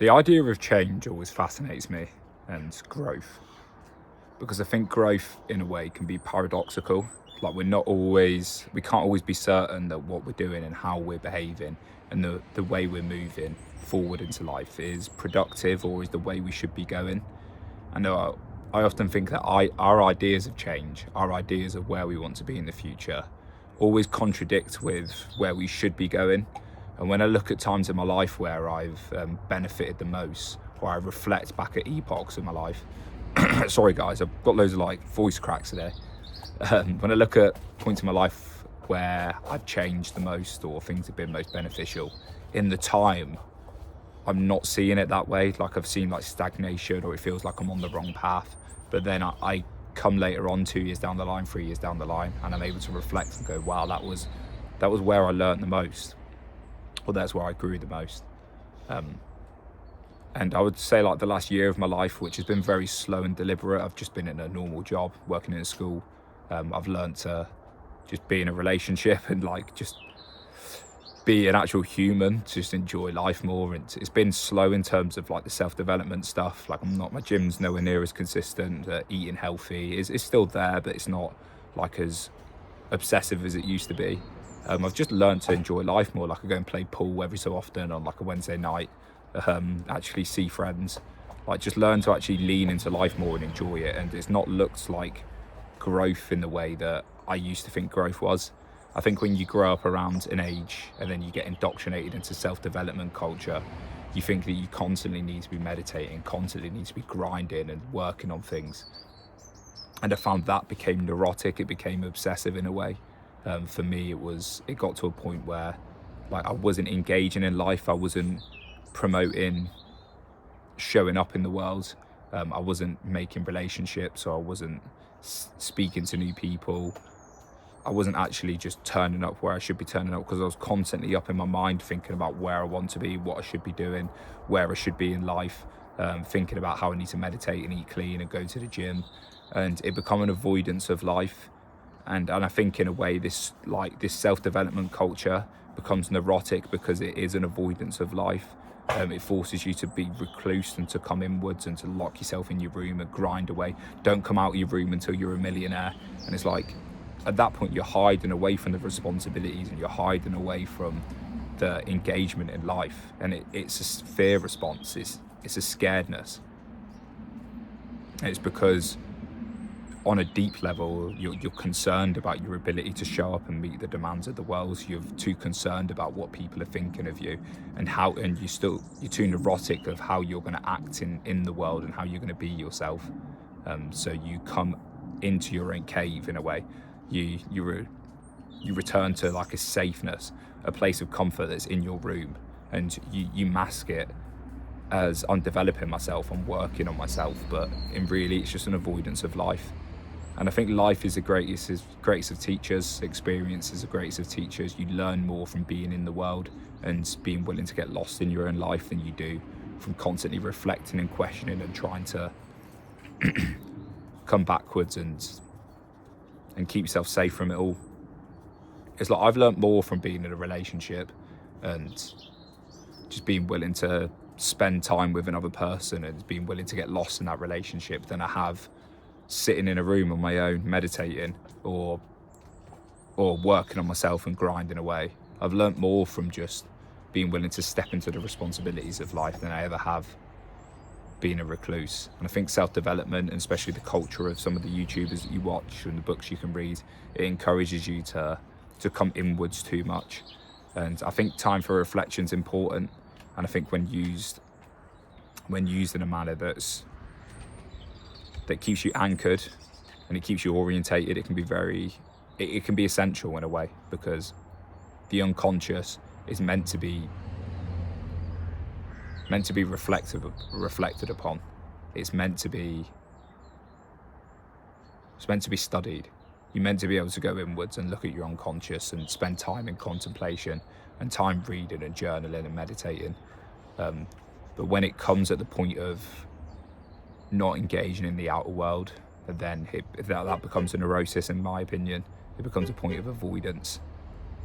The idea of change always fascinates me, and growth, because I think growth in a way can be paradoxical. Like we can't always be certain that what we're doing and how we're behaving and the way we're moving forward into life is productive or is the way we should be going. I know I often think that our ideas of change, our ideas of where we want to be in the future, always contradict with where we should be going. And when I look at times in my life where I've benefited the most, or I reflect back at epochs in my life, sorry guys, I've got loads of voice cracks today. When I look at points in my life where I've changed the most or things have been most beneficial, in the time, I'm not seeing it that way. I've seen stagnation, or it feels like I'm on the wrong path. But then I come later on, 2 years down the line, 3 years down the line, and I'm able to reflect and go, wow, that was where I learned the most. Well, that's where I grew the most. And I would say the last year of my life, which has been very slow and deliberate, I've just been in a normal job, working in a school. I've learned to just be in a relationship and just be an actual human, to just enjoy life more. And it's been slow in terms of the self-development stuff. My gym's nowhere near as consistent. Eating healthy is still there, but it's not as obsessive as it used to be. I've just learned to enjoy life more. I go and play pool every so often on a Wednesday night, actually see friends, just learn to actually lean into life more and enjoy it. And it's not looked like growth in the way that I used to think growth was. I think when you grow up around an age and then you get indoctrinated into self-development culture, you think that you constantly need to be meditating, constantly need to be grinding and working on things. And I found that became neurotic, it became obsessive in a way. For me, it got to a point where I wasn't engaging in life, I wasn't promoting showing up in the world, I wasn't making relationships, or I wasn't speaking to new people. I wasn't actually just turning up where I should be turning up, because I was constantly up in my mind thinking about where I want to be, what I should be doing, where I should be in life, thinking about how I need to meditate and eat clean and go to the gym. And it became an avoidance of life. And I think in a way this self-development culture becomes neurotic because it is an avoidance of life. It forces you to be recluse and to come inwards and to lock yourself in your room and grind away. Don't come out of your room until you're a millionaire. And it's at that point you're hiding away from the responsibilities and you're hiding away from the engagement in life. And it's a fear response, it's a scaredness. And it's because on a deep level, you're concerned about your ability to show up and meet the demands of the world. You're too concerned about what people are thinking of you, and you're too neurotic of how you're going to act in the world and how you're going to be yourself. So you come into your own cave in a way. You return to a safeness, a place of comfort that's in your room, and you mask it as I'm developing myself, I'm working on myself, but in really it's just an avoidance of life. And I think life is the greatest of teachers, experience is the greatest of teachers. You learn more from being in the world and being willing to get lost in your own life than you do from constantly reflecting and questioning and trying to come backwards and keep yourself safe from it all. It's I've learned more from being in a relationship and just being willing to spend time with another person and being willing to get lost in that relationship than I have sitting in a room on my own meditating or working on myself and grinding away. I've learnt more from just being willing to step into the responsibilities of life than I ever have being a recluse. And I think self-development, and especially the culture of some of the YouTubers that you watch and the books you can read, it encourages you to come inwards too much. And I think time for reflection is important. And I think when used in a manner that keeps you anchored and it keeps you orientated, it can be it can be essential in a way, because the unconscious is meant to be reflected upon. It's meant to be studied. You're meant to be able to go inwards and look at your unconscious and spend time in contemplation and time reading and journaling and meditating. But when it comes at the point of not engaging in the outer world, then that becomes a neurosis, in my opinion. It becomes a point of avoidance.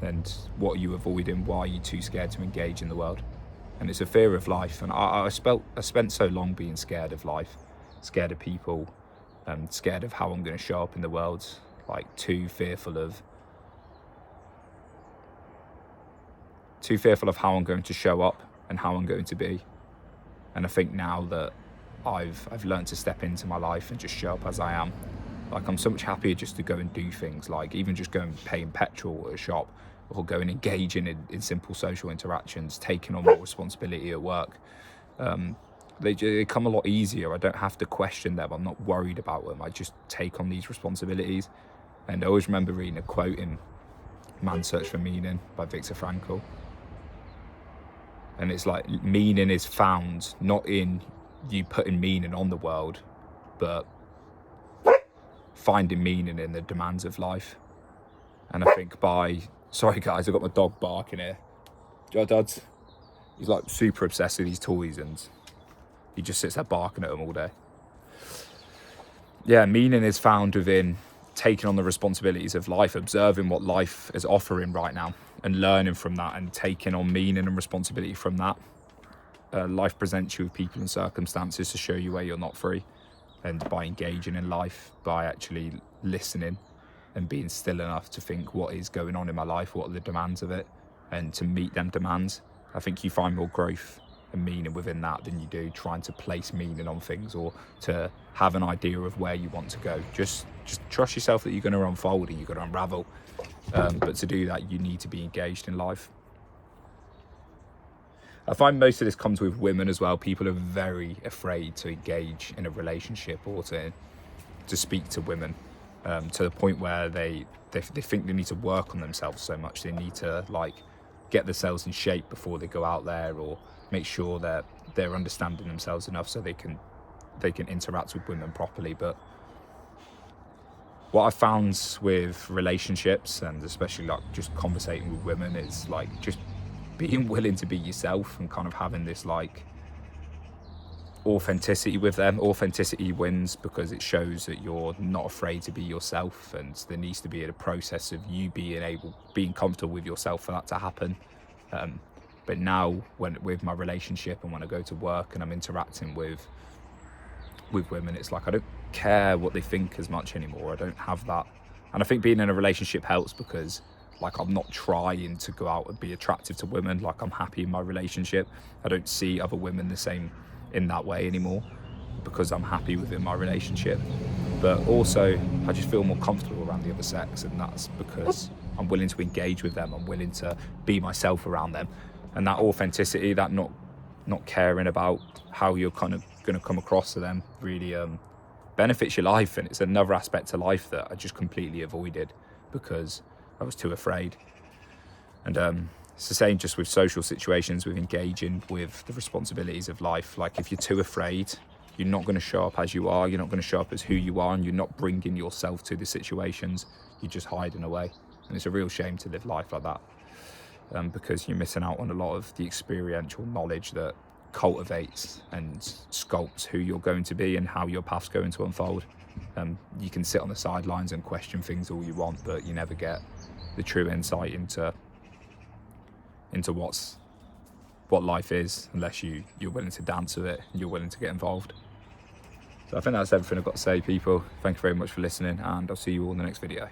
And what are you avoiding? Why are you too scared to engage in the world? And it's a fear of life. And I spent so long being scared of life, scared of people, scared of how I'm going to show up in the world, like too fearful of how I'm going to show up and how I'm going to be. And I think now that I've learned to step into my life and just show up as I am, like I'm so much happier just to go and do things, like even just going and paying petrol at a shop, or go and engaging in simple social interactions, taking on more responsibility at work. They come a lot easier. I don't have to question them. I'm not worried about them. I just take on these responsibilities. And I always remember reading a quote in Man's Search for Meaning by Viktor Frankl. And it's like, meaning is found not in you putting meaning on the world, but finding meaning in the demands of life. And I think sorry guys, I've got my dog barking here. Dad's, he's like super obsessed with these toys and he just sits there barking at them all day. Yeah, meaning is found within taking on the responsibilities of life, observing what life is offering right now and learning from that and taking on meaning and responsibility from that. Life presents you with people and circumstances to show you where you're not free. And by engaging in life, by actually listening and being still enough to think what is going on in my life, what are the demands of it, and to meet them demands, I think you find more growth and meaning within that than you do trying to place meaning on things or to have an idea of where you want to go. Just trust yourself that you're going to unfold and you're going to unravel. But to do that, you need to be engaged in life. I find most of this comes with women as well. People are very afraid to engage in a relationship or to speak to women, to the point where they think they need to work on themselves so much. They need to like get themselves in shape before they go out there, or make sure that they're understanding themselves enough so they can interact with women properly. But what I found with relationships, and especially like just conversating with women, is like just being willing to be yourself and kind of having this like authenticity with them. Authenticity wins because it shows that you're not afraid to be yourself, and there needs to be a process of you being comfortable with yourself for that to happen. But now with my relationship and when I go to work and I'm interacting with women, it's like I don't care what they think as much anymore. I don't have that. And I think being in a relationship helps because like I'm not trying to go out and be attractive to women. Like I'm happy in my relationship. I don't see other women the same in that way anymore because I'm happy within my relationship. But also I just feel more comfortable around the other sex, and that's because I'm willing to engage with them. I'm willing to be myself around them. And that authenticity, that not caring about how you're kind of going to come across to them really benefits your life. And it's another aspect to life that I just completely avoided because I was too afraid. And it's the same just with social situations, with engaging with the responsibilities of life. Like if you're too afraid, you're not going to show up as you are. You're not going to show up as who you are, and you're not bringing yourself to the situations. You're just hiding away. And it's a real shame to live life like that, because you're missing out on a lot of the experiential knowledge that cultivates and sculpts who you're going to be and how your path's going to unfold. You can sit on the sidelines and question things all you want, but you never get the true insight into what life is unless you're willing to dance with it and you're willing to get involved. So I think that's everything I've got to say, people. Thank you very much for listening, and I'll see you all in the next video.